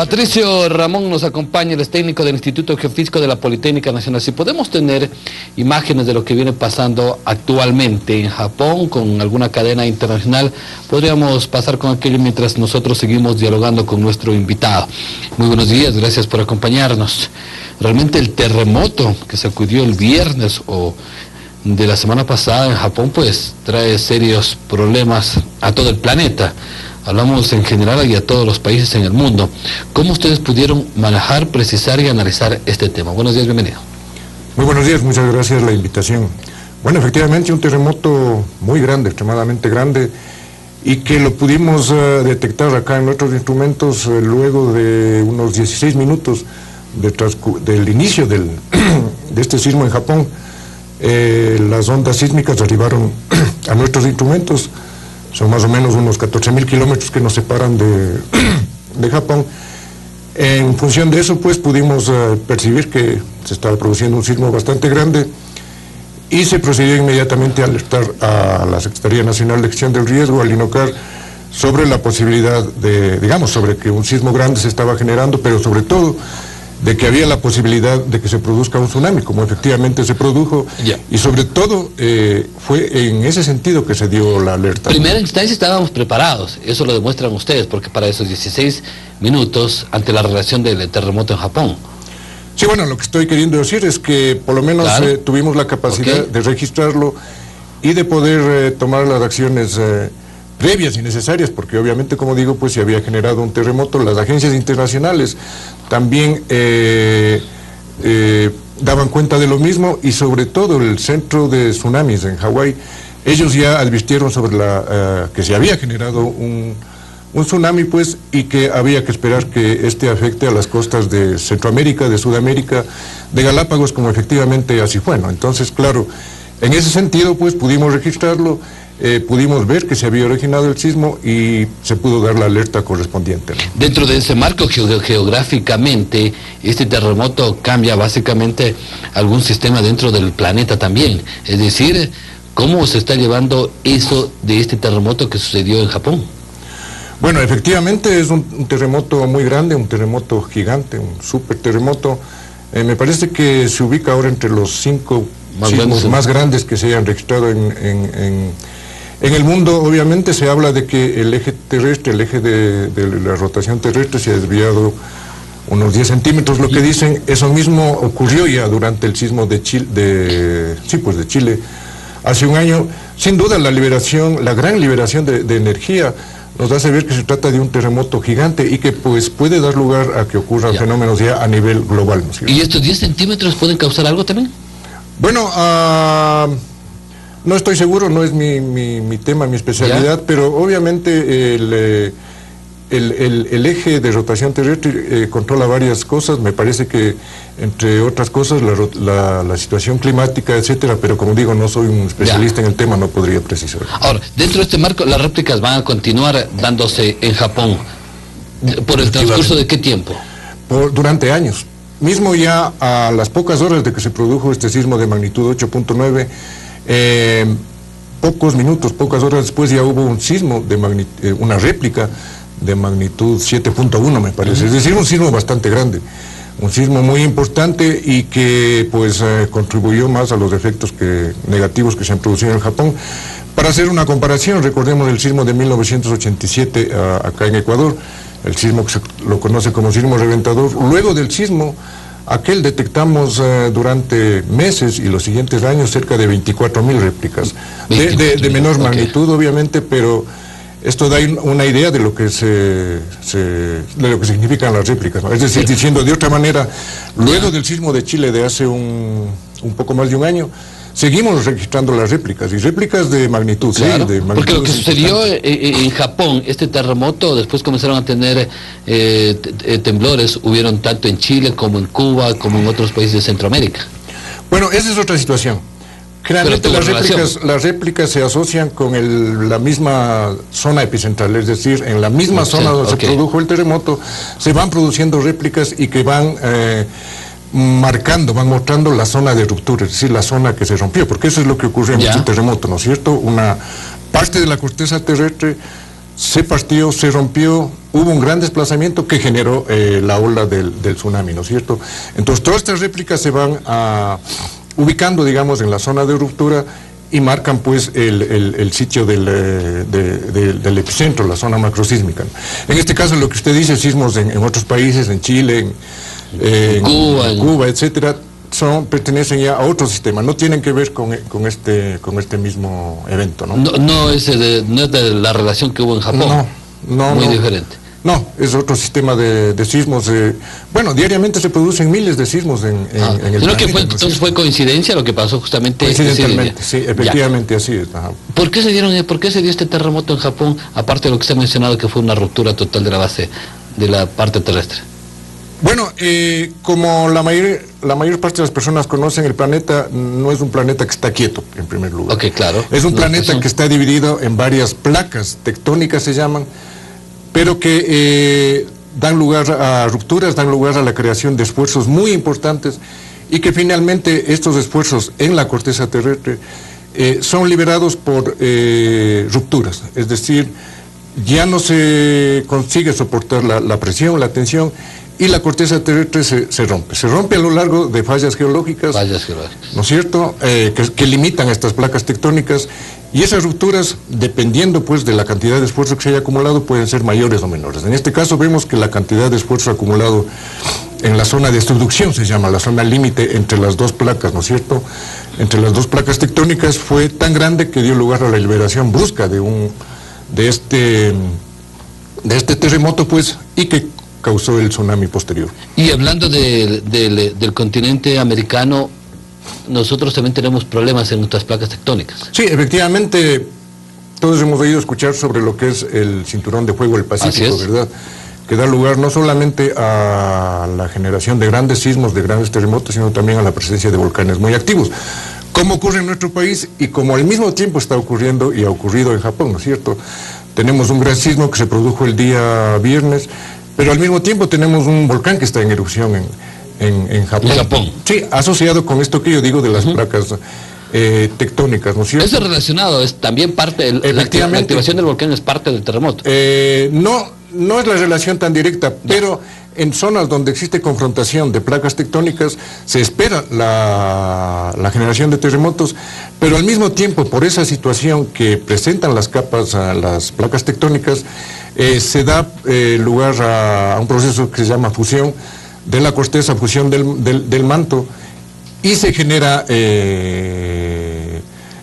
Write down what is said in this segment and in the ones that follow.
Patricio Ramón nos acompaña, él es técnico del Instituto Geofísico de la Politécnica Nacional. Si podemos tener imágenes de lo que viene pasando actualmente en Japón con alguna cadena internacional, podríamos pasar con aquello mientras nosotros seguimos dialogando con nuestro invitado. Muy buenos días, gracias por acompañarnos. Realmente el terremoto que sacudió el viernes o de la semana pasada en Japón, pues trae serios problemas a todo el planeta. Hablamos en general y a todos los países en el mundo. ¿Cómo ustedes pudieron manejar, precisar y analizar este tema? Buenos días, bienvenido. Muy buenos días, muchas gracias por la invitación. Bueno, efectivamente un terremoto muy grande, extremadamente grande, y que lo pudimos detectar acá en nuestros instrumentos luego de unos 16 minutos del inicio de este sismo en Japón. Las ondas sísmicas arribaron a nuestros instrumentos. Son más o menos unos 14.000 kilómetros que nos separan de Japón. En función de eso, pues, pudimos percibir que se estaba produciendo un sismo bastante grande y se procedió inmediatamente a alertar a la Secretaría Nacional de Gestión del Riesgo, al INOCAR, sobre la posibilidad de, sobre que un sismo grande se estaba generando, pero sobre todo de que había la posibilidad de que se produzca un tsunami, como efectivamente se produjo, y sobre todo fue en ese sentido que se dio la alerta. En primera instancia estábamos preparados, eso lo demuestran ustedes, porque para esos 16 minutos, ante la relación del terremoto en Japón. Sí, bueno, lo que estoy queriendo decir es que por lo menos tuvimos la capacidad de registrarlo y de poder tomar las acciones previas y necesarias, porque obviamente, como digo, pues se había generado un terremoto. Las agencias internacionales también daban cuenta de lo mismo, y sobre todo el centro de tsunamis en Hawái, ellos ya advirtieron sobre que se había generado un tsunami, pues, y que había que esperar que este afecte a las costas de Centroamérica, de Sudamérica, de Galápagos, como efectivamente así fue, ¿no? Entonces, claro, en ese sentido, pues, pudimos registrarlo. Pudimos ver que se había originado el sismo y se pudo dar la alerta correspondiente, ¿no? Dentro de ese marco geográficamente, este terremoto cambia básicamente algún sistema dentro del planeta también. Es decir, ¿cómo se está llevando eso de este terremoto que sucedió en Japón? Bueno, efectivamente es un terremoto muy grande, un terremoto gigante, un super terremoto. Me parece que se ubica ahora entre los 5 sismos más grandes que se hayan registrado en el mundo. Obviamente se habla de que el eje terrestre, el eje de la rotación terrestre se ha desviado unos 10 centímetros, lo que dicen. Eso mismo ocurrió ya durante el sismo de Chile, de Chile, hace un año. Sin duda la gran liberación de energía nos hace ver que se trata de un terremoto gigante y que pues puede dar lugar a que ocurran fenómenos ya a nivel global, ¿no es cierto? ¿Y estos 10 centímetros pueden causar algo también? Bueno, no estoy seguro, no es mi tema, mi especialidad, pero obviamente el eje de rotación terrestre controla varias cosas. Me parece que, entre otras cosas, la situación climática, etcétera, pero como digo, no soy un especialista en el tema, no podría precisar. Ahora, dentro de este marco, las réplicas van a continuar dándose en Japón. ¿Por el transcurso de qué tiempo? Durante años. Mismo ya a las pocas horas de que se produjo este sismo de magnitud 8.9, pocas horas después ya hubo un sismo una réplica de magnitud 7.1, me parece. Es decir, un sismo bastante grande, un sismo muy importante y que pues contribuyó más a los efectos negativos que se han producido en Japón. Para hacer una comparación, recordemos el sismo de 1987 acá en Ecuador, el sismo que se lo conoce como sismo reventador. Luego del sismo aquel detectamos durante meses y los siguientes años cerca de 24.000 réplicas, de menor magnitud obviamente, pero esto da una idea de lo que significan las réplicas, ¿no? Es decir, diciendo de otra manera, luego del sismo de Chile de hace un poco más de un año, seguimos registrando las réplicas, y réplicas de magnitud, claro, porque lo que sucedió en Japón, este terremoto, después comenzaron a tener temblores, hubieron tanto en Chile como en Cuba, como en otros países de Centroamérica. Bueno, esa es otra situación. Generalmente las réplicas se asocian con la misma zona epicentral, es decir, en la misma zona donde se produjo el terremoto, se van produciendo réplicas y que van van mostrando la zona de ruptura, es decir, la zona que se rompió, porque eso es lo que ocurre en este terremoto, ¿no es cierto? Una parte de la corteza terrestre se partió, se rompió, hubo un gran desplazamiento que generó la ola del tsunami, ¿no es cierto? Entonces todas estas réplicas se van ubicando, digamos, en la zona de ruptura y marcan pues el sitio del epicentro, la zona macrosísmica, ¿no? En este caso lo que usted dice, sismos en otros países, en Chile, en Cuba, etcétera, pertenecen ya a otro sistema, no tienen que ver con este mismo evento, ¿no? No es de la relación que hubo en Japón. Muy diferente. No, es otro sistema de sismos. Bueno, diariamente se producen miles de sismos en el planeta. Entonces fue coincidencia lo que pasó justamente. Coincidentalmente, sí, efectivamente, así es. Ajá. ¿Por qué se dio este terremoto en Japón, aparte de lo que se ha mencionado, que fue una ruptura total de la base, de la parte terrestre? Bueno, como la mayor parte de las personas conocen, el planeta no es un planeta que está quieto, en primer lugar. Ok, claro. Es un planeta que está dividido en varias placas tectónicas, se llaman, pero que dan lugar a rupturas, dan lugar a la creación de esfuerzos muy importantes y que finalmente estos esfuerzos en la corteza terrestre son liberados por rupturas, es decir, ya no se consigue soportar la presión, la tensión, y la corteza terrestre se rompe a lo largo de fallas geológicas, ¿no es cierto?, que limitan estas placas tectónicas, y esas rupturas, dependiendo pues de la cantidad de esfuerzo que se haya acumulado, pueden ser mayores o menores. En este caso vemos que la cantidad de esfuerzo acumulado en la zona de subducción, se llama la zona límite entre las dos placas, ¿no es cierto?, entre las dos placas tectónicas, fue tan grande que dio lugar a la liberación brusca de este terremoto, pues, y que causó el tsunami posterior. Y hablando del continente americano, nosotros también tenemos problemas en nuestras placas tectónicas. Sí, efectivamente, todos hemos oído escuchar sobre lo que es el cinturón de fuego del Pacífico, ¿verdad?, que da lugar no solamente a la generación de grandes sismos, de grandes terremotos, sino también a la presencia de volcanes muy activos, como ocurre en nuestro país y como al mismo tiempo está ocurriendo y ha ocurrido en Japón, ¿no es cierto? Tenemos un gran sismo que se produjo el día viernes, pero al mismo tiempo tenemos un volcán que está en erupción en Japón. ¿En Japón? Sí, asociado con esto que yo digo de las placas tectónicas, ¿no es cierto? Eso es relacionado, es también parte, la activación del volcán es parte del terremoto. No es la relación tan directa, pero en zonas donde existe confrontación de placas tectónicas se espera la generación de terremotos, pero al mismo tiempo, por esa situación que presentan las capas, las placas tectónicas, se da lugar a un proceso que se llama fusión de la corteza, fusión del manto, y se genera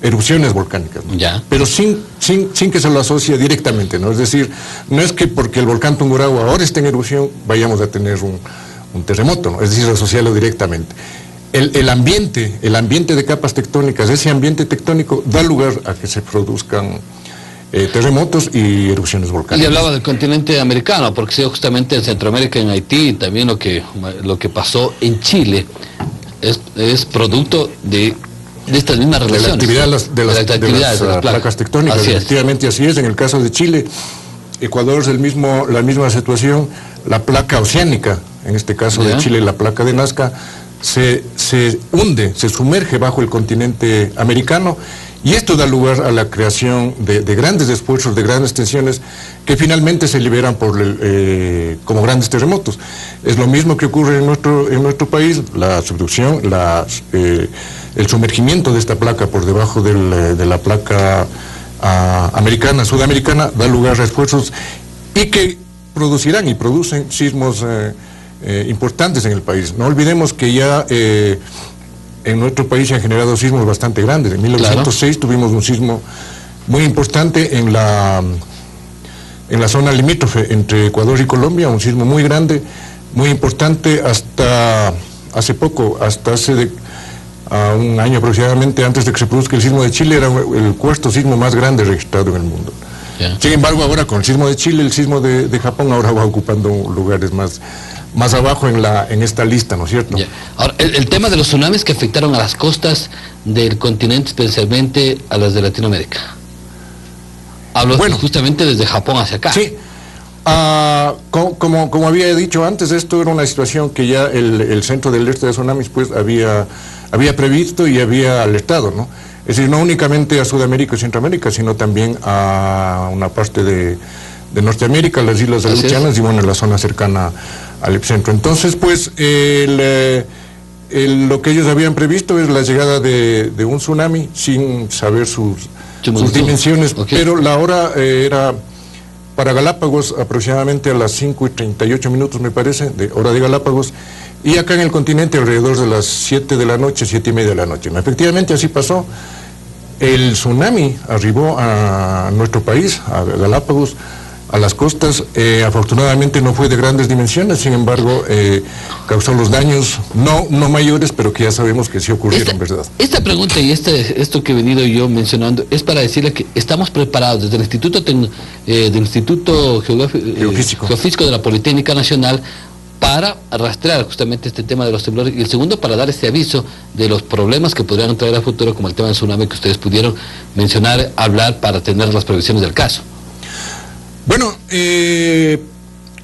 erupciones volcánicas, ¿no? Pero sin que se lo asocie directamente, ¿no? Es decir, no es que porque el volcán Tungurahua ahora esté en erupción vayamos a tener un terremoto, ¿no? Es decir, asociarlo directamente. El ambiente de capas tectónicas, ese ambiente tectónico da lugar a que se produzcan terremotos y erupciones volcánicas. Y hablaba del continente americano, porque sí, justamente en Centroamérica, en Haití, también lo que pasó en Chile es producto de estas mismas relaciones. De la actividad de las placas tectónicas, efectivamente así es. En el caso de Chile, Ecuador es la misma situación, la placa oceánica, en este caso de Chile, la placa de Nazca, se hunde, se sumerge bajo el continente americano, y esto da lugar a la creación de grandes esfuerzos, de grandes tensiones, que finalmente se liberan como grandes terremotos. Es lo mismo que ocurre en nuestro país, la subducción, el sumergimiento de esta placa por debajo de la placa sudamericana, da lugar a esfuerzos y que producirán y producen sismos importantes en el país. No olvidemos que ya en nuestro país se han generado sismos bastante grandes. En 1906 tuvimos un sismo muy importante en la zona limítrofe entre Ecuador y Colombia, un sismo muy grande, muy importante, hasta hace un año aproximadamente, antes de que se produzca el sismo de Chile, era el cuarto sismo más grande registrado en el mundo. Sin embargo, ahora con el sismo de Chile, el sismo de Japón ahora va ocupando lugares más abajo en esta lista, ¿no es cierto? Ahora, el tema de los tsunamis que afectaron a las costas del continente, especialmente a las de Latinoamérica. Hablo justamente desde Japón hacia acá. Sí. Como había dicho antes, esto era una situación que ya el Centro de Alerta de Tsunamis pues había previsto y había alertado, ¿no? Es decir, no únicamente a Sudamérica y Centroamérica, sino también a una parte de Norteamérica, las Islas Aleutianas y bueno, la zona cercana al epicentro. Entonces, pues, lo que ellos habían previsto es la llegada de un tsunami sin saber sus dimensiones, pero la hora era para Galápagos aproximadamente a las 5:38, me parece, de hora de Galápagos, y acá en el continente alrededor de las 7 de la noche, 7:30 de la noche. Efectivamente así pasó. El tsunami arribó a nuestro país, a Galápagos, a las costas. Afortunadamente no fue de grandes dimensiones, sin embargo causó los daños no mayores, pero que ya sabemos que sí ocurrieron, ¿verdad? Esta pregunta y esto que he venido yo mencionando es para decirle que estamos preparados desde el Instituto Geofísico de la Politécnica Nacional para rastrear justamente este tema de los temblores, y el segundo para dar este aviso de los problemas que podrían traer a futuro, como el tema del tsunami que ustedes pudieron mencionar, hablar para tener las previsiones del caso. Bueno,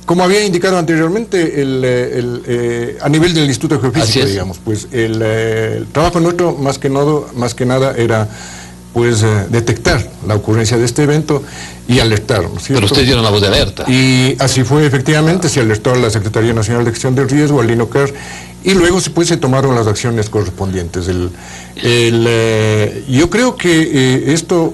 como había indicado anteriormente, a nivel del Instituto Geofísico, digamos, pues el trabajo nuestro más que nada era pues detectar la ocurrencia de este evento y alertar, ¿no es cierto? Pero ustedes dieron la voz de alerta. Y así fue, efectivamente, se alertó a la Secretaría Nacional de Gestión del Riesgo, al INOCAR, y luego se tomaron las acciones correspondientes. Yo creo que esto,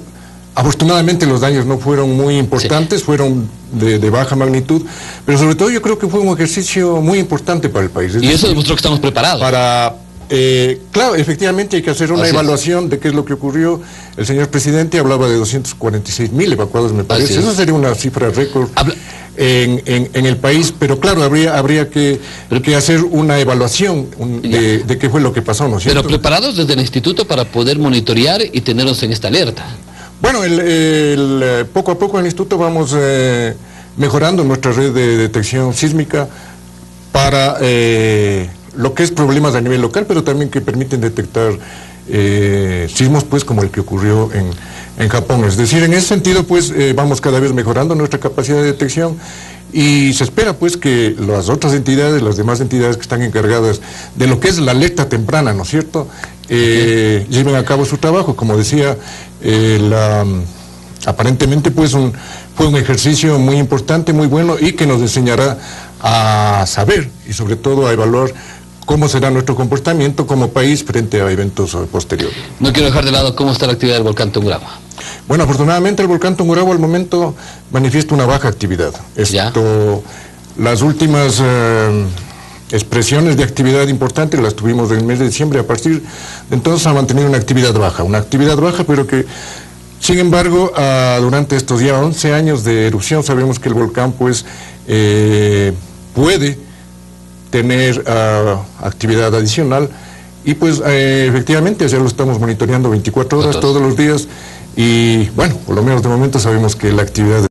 afortunadamente los daños no fueron muy importantes, fueron de baja magnitud, pero sobre todo yo creo que fue un ejercicio muy importante para el país. Y eso demostró que estamos preparados. Claro, efectivamente hay que hacer una evaluación de qué es lo que ocurrió. El señor presidente hablaba de 246.000 evacuados, me parece. Eso sería una cifra récord en el país, pero claro, habría que hacer una evaluación de qué fue lo que pasó, ¿no es cierto? Pero preparados desde el instituto para poder monitorear y tenernos en esta alerta. Bueno, poco a poco en el instituto vamos mejorando nuestra red de detección sísmica para lo que es problemas a nivel local, pero también que permiten detectar sismos, pues, como el que ocurrió en Japón. Es decir, en ese sentido, pues, vamos cada vez mejorando nuestra capacidad de detección y se espera, pues, que las otras entidades, las demás entidades que están encargadas de lo que es la alerta temprana, ¿no es cierto?, lleven a cabo su trabajo. Como decía, aparentemente, pues, fue un ejercicio muy importante, muy bueno, y que nos enseñará a saber y sobre todo a evaluar cómo será nuestro comportamiento como país frente a eventos posteriores. No quiero dejar de lado cómo está la actividad del volcán Tungurahua. Bueno, afortunadamente el volcán Tungurahua al momento manifiesta una baja actividad. Las últimas expresiones de actividad importante las tuvimos en el mes de diciembre. A partir de entonces ha mantenido una actividad baja, pero que, sin embargo, durante estos ya 11 años de erupción sabemos que el volcán, pues, puede tener actividad adicional y pues efectivamente ya lo estamos monitoreando 24 horas todos los días y bueno, por lo menos de momento sabemos que la actividad